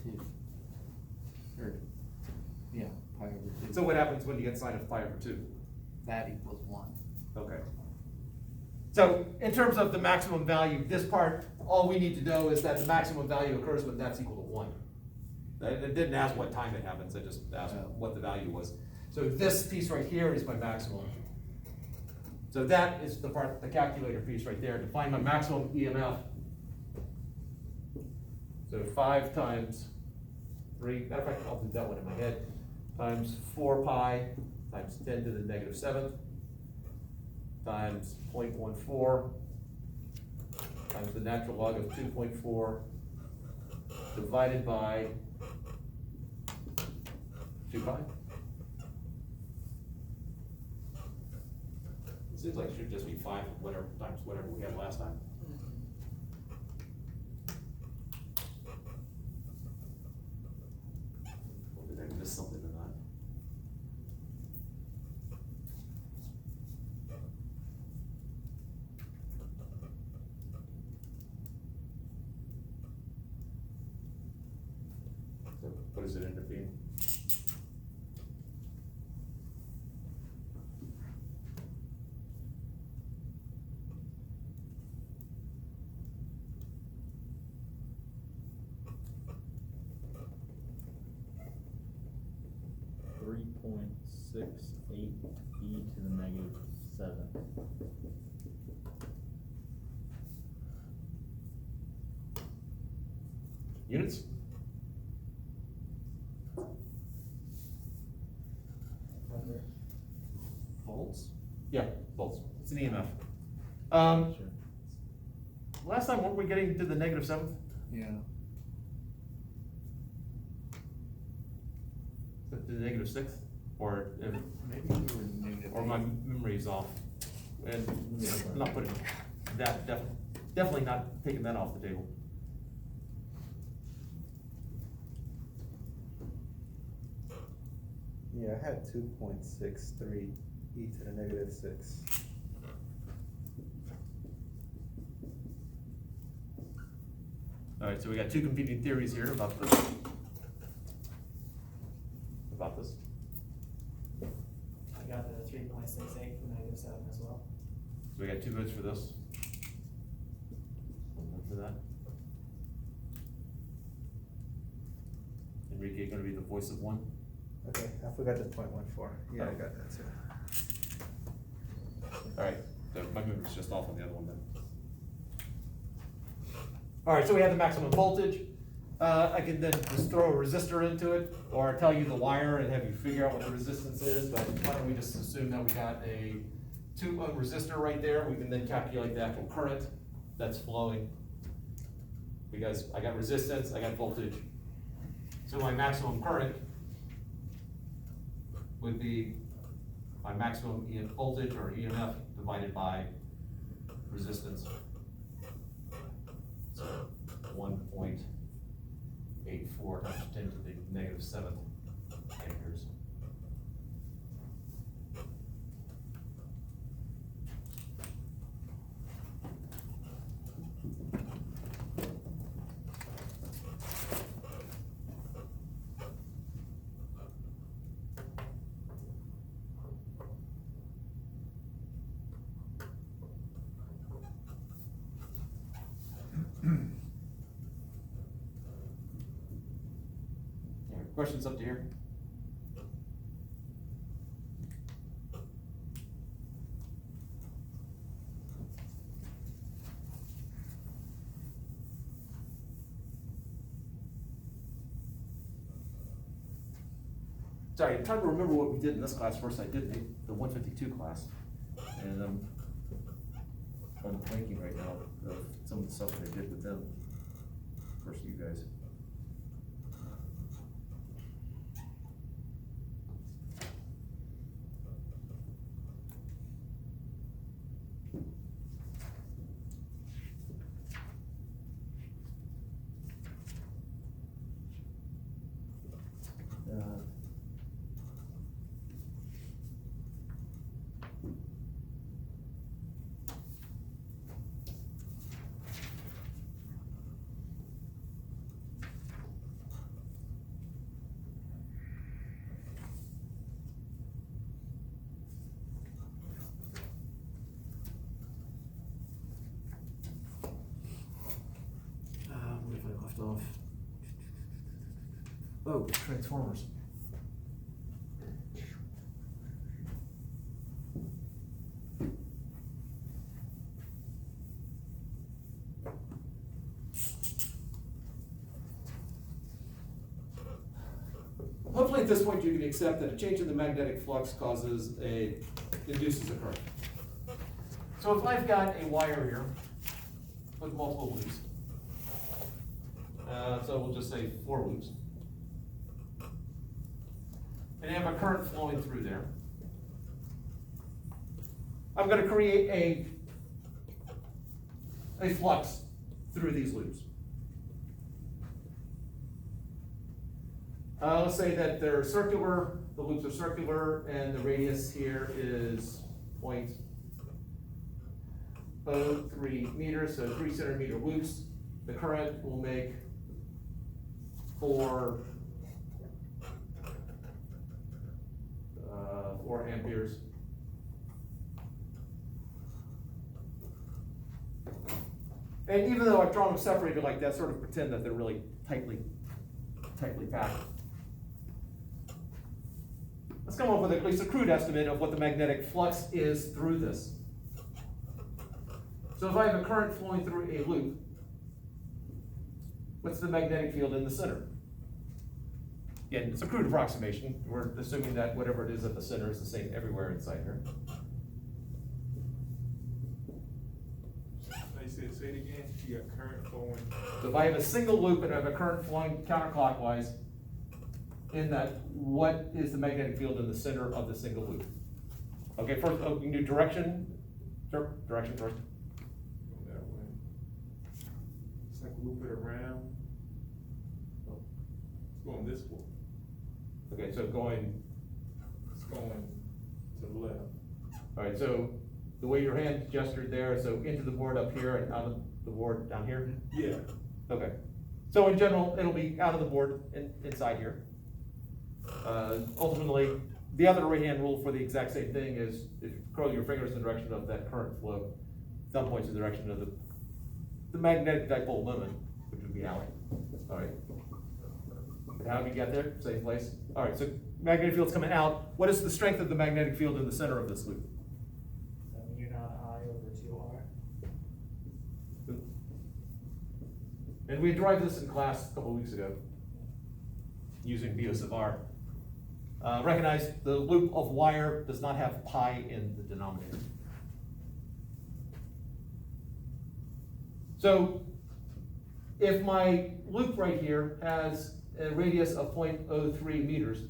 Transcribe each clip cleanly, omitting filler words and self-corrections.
2. Or, yeah, pi over 2. So what happens when you get sine of pi over 2? That equals 1. Okay. So in terms of the maximum value, this part, all we need to know is that the maximum value occurs when that's equal to 1. It didn't ask what time it happens, it just asked what the value was. So this piece right here is my maximum. So that is the part, the calculator piece right there, to find my maximum EMF. So 5 times 3, matter of fact, I'll do that one in my head, times 4 pi times 10 to the negative 7th times 0.14 times the natural log of 2.4 divided by 2 pi. It seems like it should just be 5 whatever times whatever we had last time. Or did I miss something or not? So what does it end up being? .68 e to the negative 7. Units? Volts? Yeah, volts. It's an EMF. Sure. Last time, weren't we getting to the negative 7th? Yeah. To the negative 6th? Or, Maybe we were negative. or my 8. memory's off. And I'm not putting that, definitely not taking that off the table. Yeah, I had 2.63 e to the negative 6. All right, so we got 2 competing theories here about this. I got the 3.68 from negative 7 as well. So we got 2 votes for this. One for that. Enrique gonna be the voice of 1. Okay, I forgot the 0.14. Yeah, I got that too. All right, so my memory's just off on the other one then. All right, so we have the maximum voltage. I can then just throw a resistor into it, or tell you the wire and have you figure out what the resistance is, but why don't we just assume that we got a 2-ohm resistor right there. We can then calculate the actual current that's flowing. Because I got resistance, I got voltage. So my maximum current would be my maximum voltage or EMF divided by resistance. So 1.84 times 10 to the negative 7th amperes. Questions up to here? Sorry, I'm trying to remember what we did in this class first. I did the 152 class, and I'm blanking right now of some of the stuff that I did with them versus you guys. Oh, transformers. Hopefully at this point you can accept that a change in the magnetic flux induces a current. So if I've got a wire here with multiple loops, so we'll just say 4 loops, and I have a current flowing through there, I'm going to create a flux through these loops. Let's say that they're circular, the loops are circular, and the radius here is 0.03 meters, so 3 centimeter loops. The current will make 4 amperes. And even though I've drawn them separated like that, sort of pretend that they're really tightly packed. Let's come up with at least a crude estimate of what the magnetic flux is through this. So if I have a current flowing through a loop, what's the magnetic field in the center? Again, it's a crude approximation. We're assuming that whatever it is at the center is the same everywhere inside here. Say it again. You got current flowing. So if I have a single loop and I have a current flowing counterclockwise, in that, what is the magnetic field in the center of the single loop? Okay, first, we can do direction. Sure, direction first. Go that way. It's like loop it around. Oh, it's going this way. Okay, so going, It's going to the left. all right, so the way your hand gestured there, so into the board up here and out of the board down here? Yeah. Okay. So in general, it'll be out of the board and inside here. Ultimately, the other right hand rule for the exact same thing is if you curl your fingers in the direction of that current flow, thumb points in the direction of the magnetic dipole moment, which would be out. All right. How did we get there? Same place. All right, so magnetic field's coming out. What is the strength of the magnetic field in the center of this loop? U naught I over 2R. And we derived this in class a couple of weeks ago using B sub R. Recognize the loop of wire does not have pi in the denominator. So if my loop right here has a radius of 0.03 meters,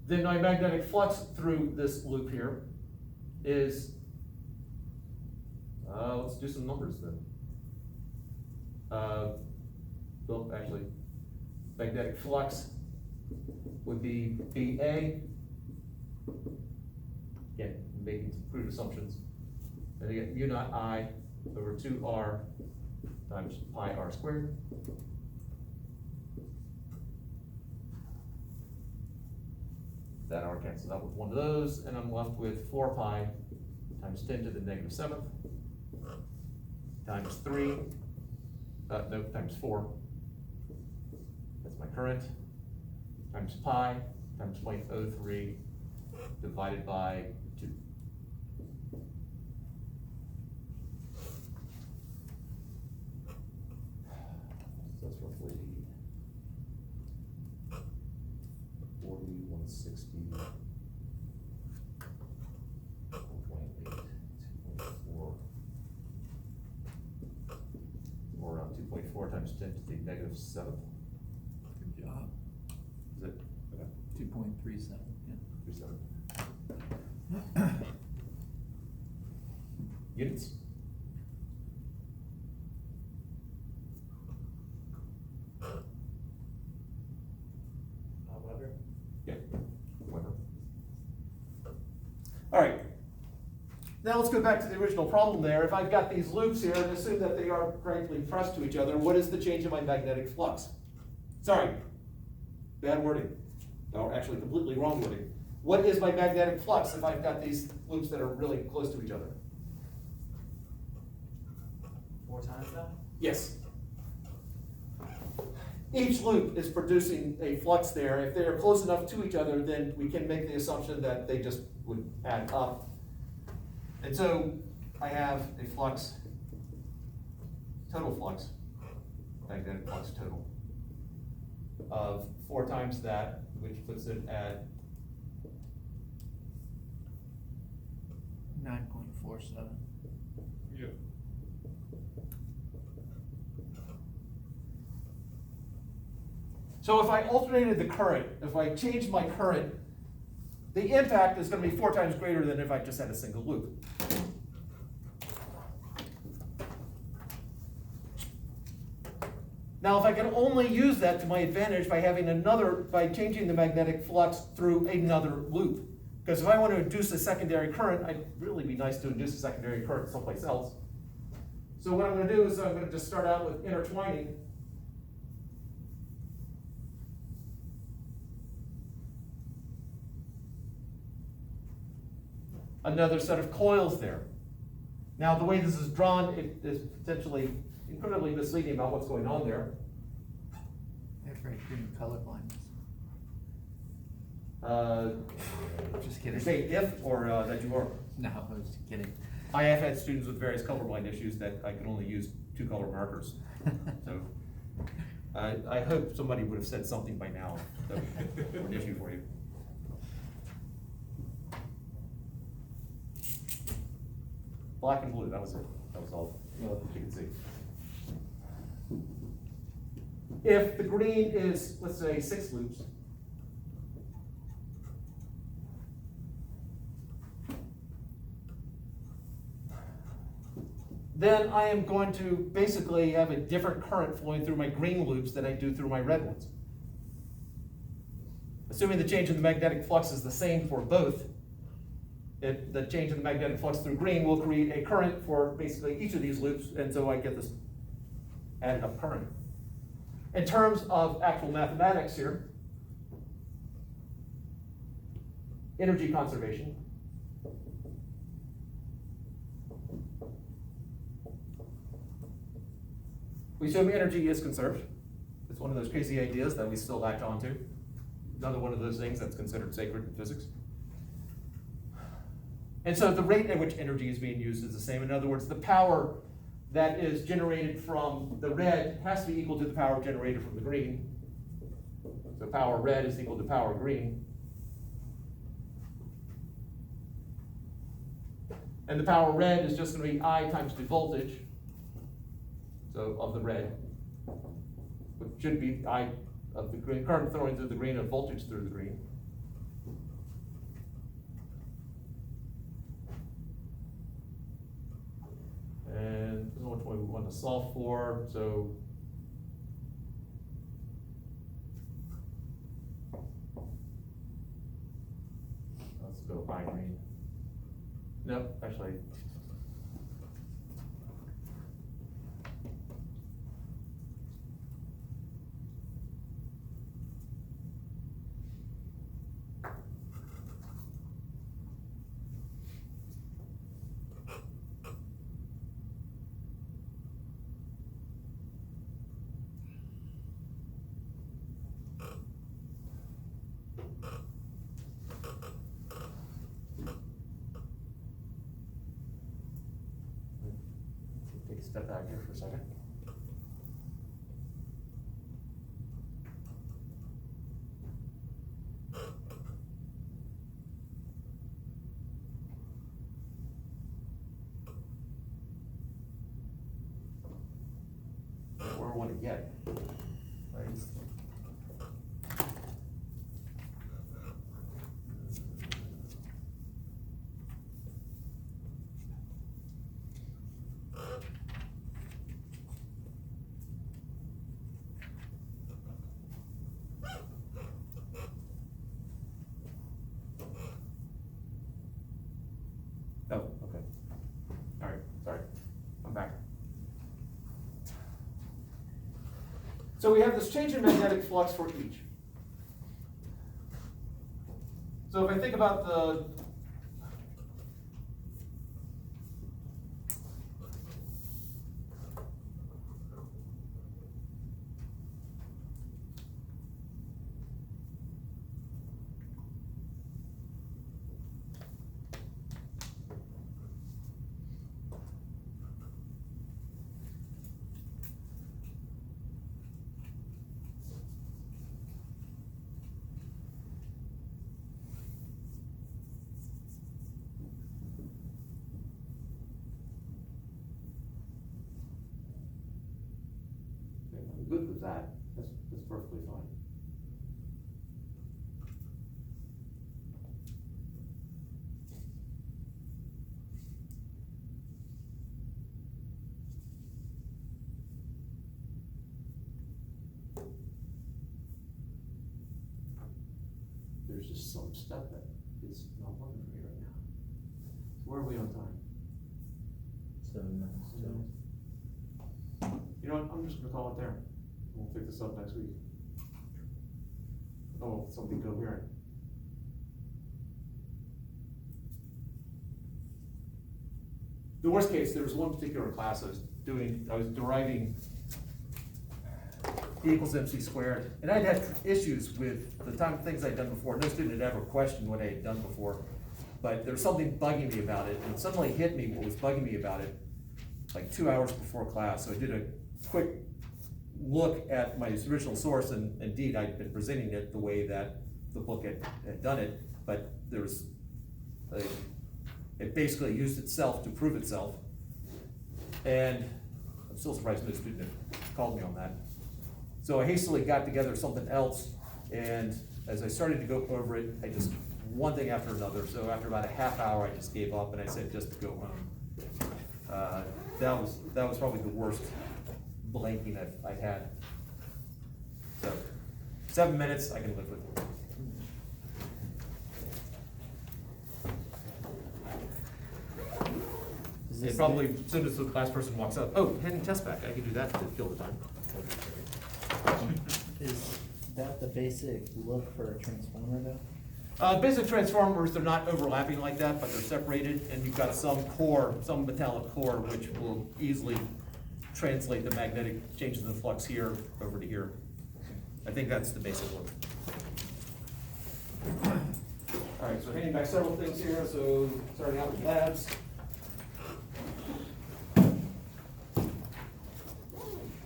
then my magnetic flux through this loop here is, let's do some numbers then. Well, actually, magnetic flux would be BA. Again, making some crude assumptions. And again, U naught I over 2R times pi R squared. That R cancels out with one of those, and I'm left with 4 pi times 10 to the negative 7th times 3, times 4. That's my current, times pi times 0.03 divided by 2. So that's roughly 40, 160, 1.8, 2.4, or around 2.4 times 10 to the negative 7th. Good job. Is it? Okay. 2.37, yeah. 37. Units? Weber. Yeah. Whatever. All right. Now let's go back to the original problem there. If I've got these loops here and assume that they are correctly pressed to each other, what is the change in my magnetic flux? Sorry, bad wording. Or actually completely wrong wording. What is my magnetic flux if I've got these loops that are really close to each other? 4 times that? Yes. each loop is producing a flux there. If they are close enough to each other, then we can make the assumption that they just would add up. And so I have a flux, total flux, magnetic flux total, of 4 times that, which puts it at 9.47. Yeah. So if I alternated the current, if I changed my current, the impact is going to be 4 times greater than if I just had a single loop. Now, if I can only use that to my advantage by having by changing the magnetic flux through another loop. Because if I want to induce a secondary current, it'd really be nice to induce a secondary current someplace else. So what I'm going to do is I'm going to just start out with intertwining. Another set of coils there. Now, the way this is drawn, it is potentially incredibly misleading about what's going on there. I have very green color blindness. Just Did kidding. you say if or that you are? No, I was kidding. I have had students with various colorblind issues that I can only use 2 color markers. So I hope somebody would have said something by now that would be an issue for you. Black and blue, that was it. That was all that you could see. If the green is, let's say, 6 loops, then I am going to basically have a different current flowing through my green loops than I do through my red ones. Assuming the change in the magnetic flux is the same for both, the change in the magnetic flux through green will create a current for basically each of these loops, and so I get this added up current. In terms of actual mathematics here, energy conservation. We assume energy is conserved. It's one of those crazy ideas that we still latch onto. Another one of those things that's considered sacred in physics. And so the rate at which energy is being used is the same. In other words, the power that is generated from the red has to be equal to the power generated from the green. So power red is equal to power green. And the power red is just going to be I times the voltage, so of the red, which should be I of the green, current flowing through the green and voltage through the green. And this is which one we want to solve for, so let's go by green. Nope, actually. Take a step back here for a second. Where we want to get, right? Oh, okay. All right, sorry. I'm back. So we have this change in magnetic flux for each. So if I think about the good with that, that's perfectly fine. There's just some stuff that is not working for me right now. So where are we on time? 7 minutes. You know what, I'm just gonna call it there. We'll pick this up next week. Oh, something coherent. The worst case, there was one particular class I was deriving E equals MC squared, and I'd had issues with the things I'd done before. No student had ever questioned what I had done before, but there was something bugging me about it, and it suddenly hit me what was bugging me about it, like 2 hours before class. So I did a quick look at my original source, and indeed, I'd been presenting it the way that the book had done it, but there was it basically used itself to prove itself. And I'm still surprised no student had called me on that. So I hastily got together something else, and as I started to go over it, I just, one thing after another, so after about a half hour, I just gave up and I said, just go home. That was probably the worst blanking I've had. So, 7 minutes, I can live with it. And probably as soon as the last person walks up, oh, heading test back, I can do that to kill the time. Is that the basic look for a transformer though? Basic transformers, they're not overlapping like that, but they're separated, and you've got some core, some metallic core, which will easily translate the magnetic changes in flux here over to here. I think that's the basic look. All right, so handing back several things here, so starting out with labs.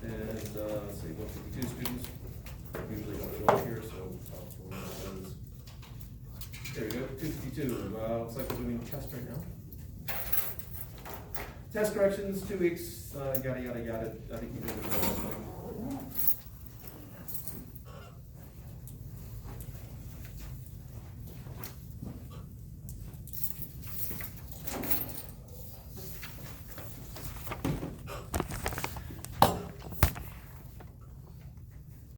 And, let's see, 152 students, usually don't show up here, so I'll pull those. There we go, 252, looks like we're doing test right now. Test corrections, 2 weeks, yada, yada, yada, I think you did it.